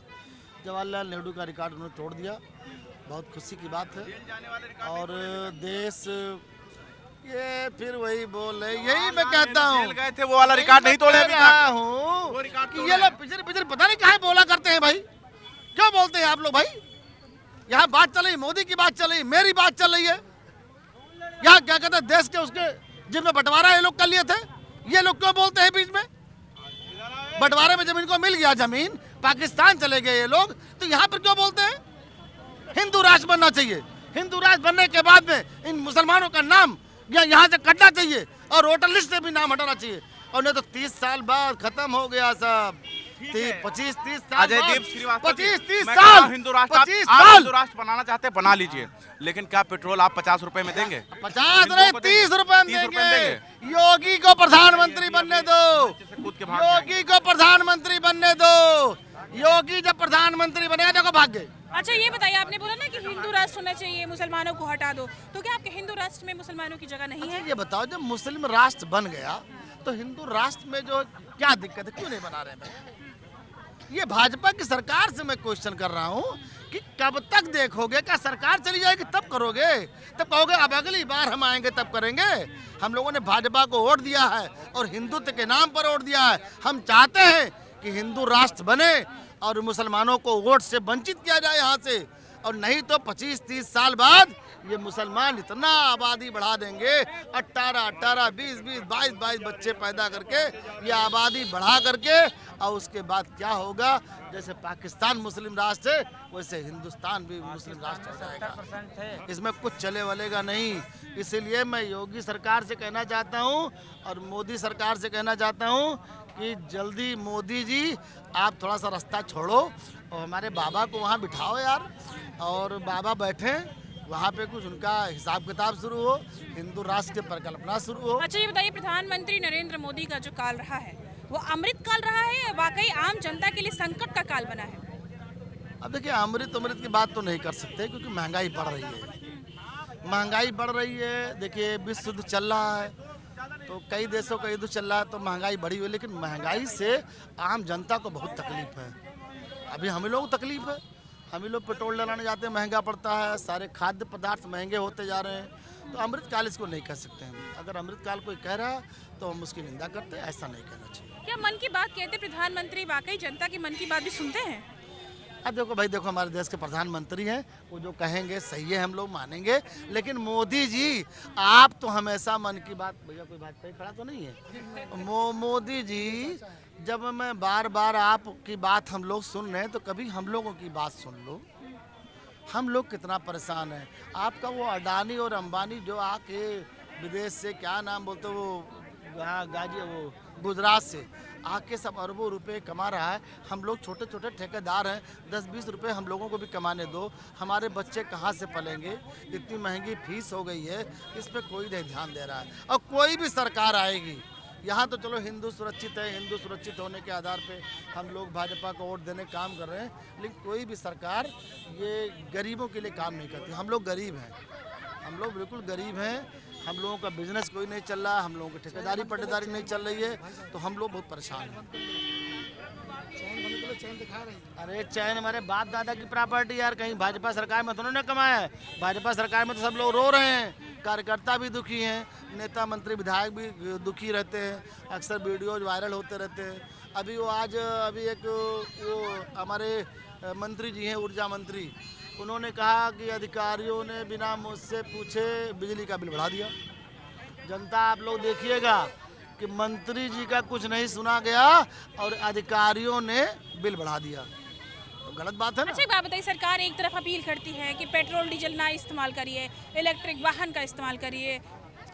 जवाहरलाल नेहरू का रिकॉर्ड उन्होंने तोड़ दिया। बहुत खुशी की बात है। और देश ये फिर वही बोल रहे, यही मैं कहता हूँ, गए थे वो वाला रिकॉर्ड नहीं तोड़े अभी तक। हूँ कि ये लोग पिछले पता नहीं कहाँ बोला करते हैं भाई, क्यों बोलते हैं आप लोग भाई? यहाँ बात चल रही, मोदी की बात चल रही, मेरी बात चल रही है। यहाँ क्या कहते हैं, देश के उसके जिनमें बंटवारा ये लोग कर लिए थे, ये लोग क्यों बोलते हैं बीच में? बंटवारे में जब इनको मिल गया जमीन, पाकिस्तान चले गए ये लोग, तो यहाँ पर क्यों बोलते हैं? हिंदू राष्ट्र बनना चाहिए। हिंदू राष्ट्र बनने के बाद में इन मुसलमानों का नाम यहाँ से कटना चाहिए और वोटर लिस्ट से भी नाम हटाना चाहिए। और नहीं तो 30 साल बाद खत्म हो गया सब। 25-30 साल, अजय दीप श्रीवास्तव, 25-30 साल, हिंदू राष्ट्र, 25 आप साल हिंदू राष्ट्र बनाना चाहते हैं, बना लीजिए, लेकिन क्या पेट्रोल आप 50 रुपए में देंगे? 50 नहीं 30 रुपए में देंगे। योगी को प्रधानमंत्री बनने दो, योगी को प्रधानमंत्री बनने दो। योगी जब प्रधानमंत्री बनेगा देखो भाग गए। अच्छा, ये बताइए, आपने बोला ना कि हिंदू राष्ट्र होना चाहिए, मुसलमानों को हटा दो, तो क्या आपके हिंदू राष्ट्र में मुसलमानों की जगह नहीं है? ये बताओ, जब मुस्लिम राष्ट्र बन गया तो हिंदू राष्ट्र में जो क्या दिक्कत है, क्यों नहीं बना रहे हैं? ये भाजपा की सरकार से मैं क्वेश्चन कर रहा हूँ कि कब तक देखोगे? क्या सरकार चली जाएगी तब करोगे? तब कहोगे अब अगली बार हम आएंगे तब करेंगे? हम लोगों ने भाजपा को वोट दिया है और हिंदुत्व के नाम पर वोट दिया है। हम चाहते हैं कि हिंदू राष्ट्र बने और मुसलमानों को वोट से वंचित किया जाए यहाँ से। और नहीं तो 25-30 साल बाद ये मुसलमान इतना आबादी बढ़ा देंगे, 18, 20, 22 बच्चे पैदा करके ये आबादी बढ़ा करके, और उसके बाद क्या होगा? जैसे पाकिस्तान मुस्लिम राष्ट्र है वैसे हिंदुस्तान भी मुस्लिम राष्ट्र हो जाएगा। इसमें कुछ चले वलेगा नहीं। इसीलिए मैं योगी सरकार से कहना चाहता हूँ और मोदी सरकार से कहना चाहता हूँ कि जल्दी मोदी जी आप थोड़ा सा रास्ता छोड़ो और हमारे बाबा को वहाँ बिठाओ यार, और बाबा बैठे वहाँ पे कुछ उनका हिसाब किताब शुरू हो, हिंदू राष्ट्र की परिकल्पना शुरू हो। अच्छा, ये बताइए, प्रधानमंत्री नरेंद्र मोदी का जो काल रहा है वो अमृत काल रहा है या वाकई आम जनता के लिए संकट का काल बना है? अब देखिए, अमृत की बात तो नहीं कर सकते क्योंकि महंगाई बढ़ रही है। महंगाई बढ़ रही है। देखिए विश्व युद्ध चल रहा है, तो कई देशों का युद्ध चल रहा है, तो महंगाई बढ़ी हुई है, लेकिन महंगाई से आम जनता को बहुत तकलीफ है। अभी हम लोग को तकलीफ है, हम लोग पेट्रोल डलाने जाते हैं महंगा पड़ता है, सारे खाद्य पदार्थ महंगे होते जा रहे हैं। तो अमृतकाल इसको नहीं कह सकते हैं। अगर अमृतकाल कोई कह रहा है तो हम उसकी निंदा करते हैं, ऐसा नहीं कहना चाहिए। क्या मन की बात कहते प्रधानमंत्री वाकई जनता की मन की बात भी सुनते हैं? अब देखो भाई, देखो हमारे देश के प्रधानमंत्री हैं, वो जो कहेंगे सही है, हम लोग मानेंगे। लेकिन मोदी जी आप तो हमेशा मन की बात, भैया कोई भाजपा खड़ा तो नहीं है, मोदी जी जब मैं बार बार आपकी बात हम लोग सुन रहे हैं तो कभी हम लोगों की बात सुन लो। हम लोग कितना परेशान हैं। आपका वो अडानी और अंबानी जो आके विदेश से, क्या नाम बोलते, वो गाजी, वो गुजरात से आके सब अरबों रुपए कमा रहा है। हम लोग छोटे छोटे ठेकेदार हैं, 10-20 रुपए हम लोगों को भी कमाने दो। हमारे बच्चे कहाँ से पलेंगे? इतनी महंगी फीस हो गई है, इस पर कोई नहीं ध्यान दे रहा है। और कोई भी सरकार आएगी, यहाँ तो चलो हिंदू सुरक्षित है, हिंदू सुरक्षित होने के आधार पे हम लोग भाजपा को वोट देने काम कर रहे हैं, लेकिन कोई भी सरकार ये गरीबों के लिए काम नहीं करती। हम लोग गरीब हैं, हम लोग बिल्कुल गरीब हैं। हम लोगों का बिजनेस कोई नहीं चल रहा, हम लोगों की ठेकेदारी पट्टेदारी नहीं चल रही है, तो हम लोग बहुत परेशान हैं। अरे चैन हमारे बाप दादा की प्रॉपर्टी यार, कहीं भाजपा सरकार में तो उन्होंने कमाया है। भाजपा सरकार में तो सब लोग रो रहे हैं, कार्यकर्ता भी दुखी हैं, नेता मंत्री विधायक भी दुखी रहते हैं, अक्सर वीडियोज वायरल होते रहते हैं। अभी एक वो हमारे मंत्री जी हैं, ऊर्जा मंत्री, उन्होंने कहा कि अधिकारियों ने बिना मुझसे पूछे बिजली का बिल बढ़ा दिया। जनता आप लोग देखिएगा कि मंत्री जी का कुछ नहीं सुना गया और अधिकारियों ने बिल बढ़ा दिया, तो गलत बात है ना। अच्छा एक बात बताइए, सरकार एक तरफ अपील करती है कि पेट्रोल डीजल ना इस्तेमाल करिए, इलेक्ट्रिक वाहन का इस्तेमाल करिए,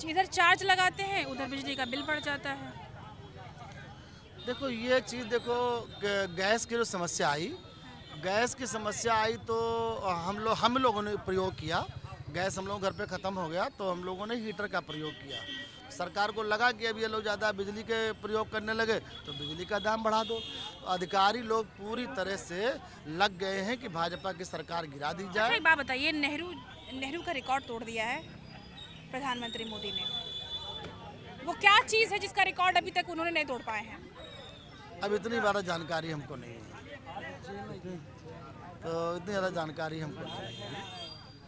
इधर चार्ज लगाते हैं, उधर बिजली का बिल बढ़ जाता है। देखो ये चीज़, देखो गैस की जो समस्या आई, गैस की समस्या आई तो हम लोगों ने प्रयोग किया। गैस हम लोग घर पे ख़त्म हो गया तो हम लोगों ने हीटर का प्रयोग किया। सरकार को लगा कि अब ये लोग ज़्यादा बिजली के प्रयोग करने लगे तो बिजली का दाम बढ़ा दो। तो अधिकारी लोग पूरी तरह से लग गए हैं कि भाजपा की सरकार गिरा दी जाए। एक बात बताइए, नेहरू का रिकॉर्ड तोड़ दिया है प्रधानमंत्री मोदी ने। वो क्या चीज़ है जिसका रिकॉर्ड अभी तक उन्होंने नहीं तोड़ पाए हैं? अब इतनी ज़्यादा जानकारी हमको नहीं है, तो इतनी ज़्यादा जानकारी हमको नहीं है,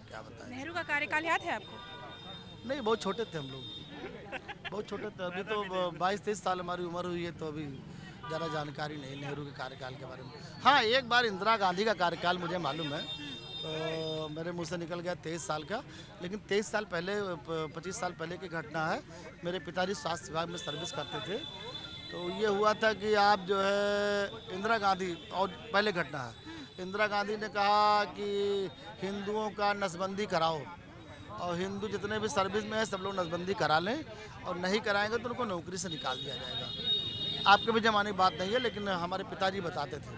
क्या बताएं। नेहरू का कार्यकाल याद है आपको? नहीं, बहुत छोटे थे हम लोग, बहुत छोटे थे। अभी तो 22-23 साल हमारी उम्र हुई है, तो अभी ज़्यादा जानकारी नहीं नेहरू के कार्यकाल के बारे में। हाँ, एक बार इंदिरा गांधी का कार्यकाल मुझे मालूम है, तो मेरे मुंह से निकल गया 23 साल का, लेकिन 23 साल पहले, 25 साल पहले की घटना है। मेरे पिताजी स्वास्थ्य विभाग में सर्विस करते थे, तो ये हुआ था कि आप जो है इंदिरा गांधी, और पहले घटना है, इंदिरा गांधी ने कहा कि हिंदुओं का नसबंदी कराओ, और हिंदू जितने भी सर्विस में है सब लोग नसबंदी करा लें, और नहीं कराएंगे तो उनको नौकरी से निकाल दिया जाएगा। आपके भी जमाने की बात नहीं है, लेकिन हमारे पिताजी बताते थे,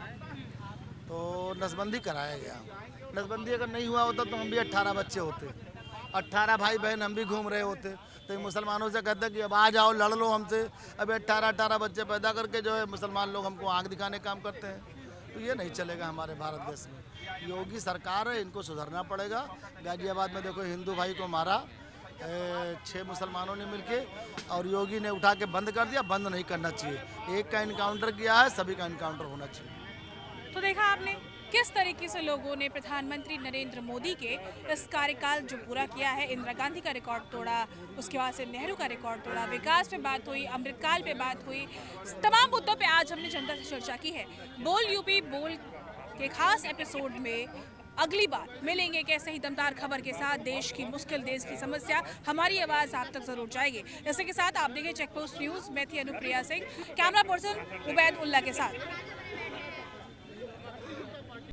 तो नसबंदी कराया गया। नसबंदी अगर नहीं हुआ होता तो हम भी 18 बच्चे होते, 18 भाई बहन हम भी घूम रहे होते। तो मुसलमानों से कहते कि अब आ जाओ लड़ लो हमसे। अब 18 बच्चे पैदा करके जो है मुसलमान लोग हमको आँख दिखाने काम करते हैं, तो ये नहीं चलेगा हमारे भारत देश में। योगी सरकार है, इनको सुधरना पड़ेगा। गाजियाबाद में देखो हिंदू भाई को मारा 6 मुसलमानों ने मिलके, और योगी ने उठा के बंद कर दिया। बंद नहीं करना चाहिए, एक का इनकाउंटर किया है, सभी का इनकाउंटर होना चाहिए। तो देखा आपने किस तरीके से लोगों ने प्रधानमंत्री नरेंद्र मोदी के इस कार्यकाल जो पूरा किया है, इंदिरा गांधी का रिकॉर्ड तोड़ा, उसके बाद से नेहरू का रिकॉर्ड तोड़ा, विकास पे बात हुई, अमृतकाल पे बात हुई, तमाम मुद्दों पे आज हमने जनता से चर्चा की है। बोल यूपी बोल के खास एपिसोड में अगली बार मिलेंगे एक ऐसे ही दमदार खबर के साथ। देश की मुश्किल, देश की समस्या, हमारी आवाज़ आप तक जरूर जाएगी। इसी के साथ आप देखें चेक पोस्ट न्यूज़। मैं थी अनुप्रिया सिंह, कैमरा पर्सन उबैद उल्ला के साथ।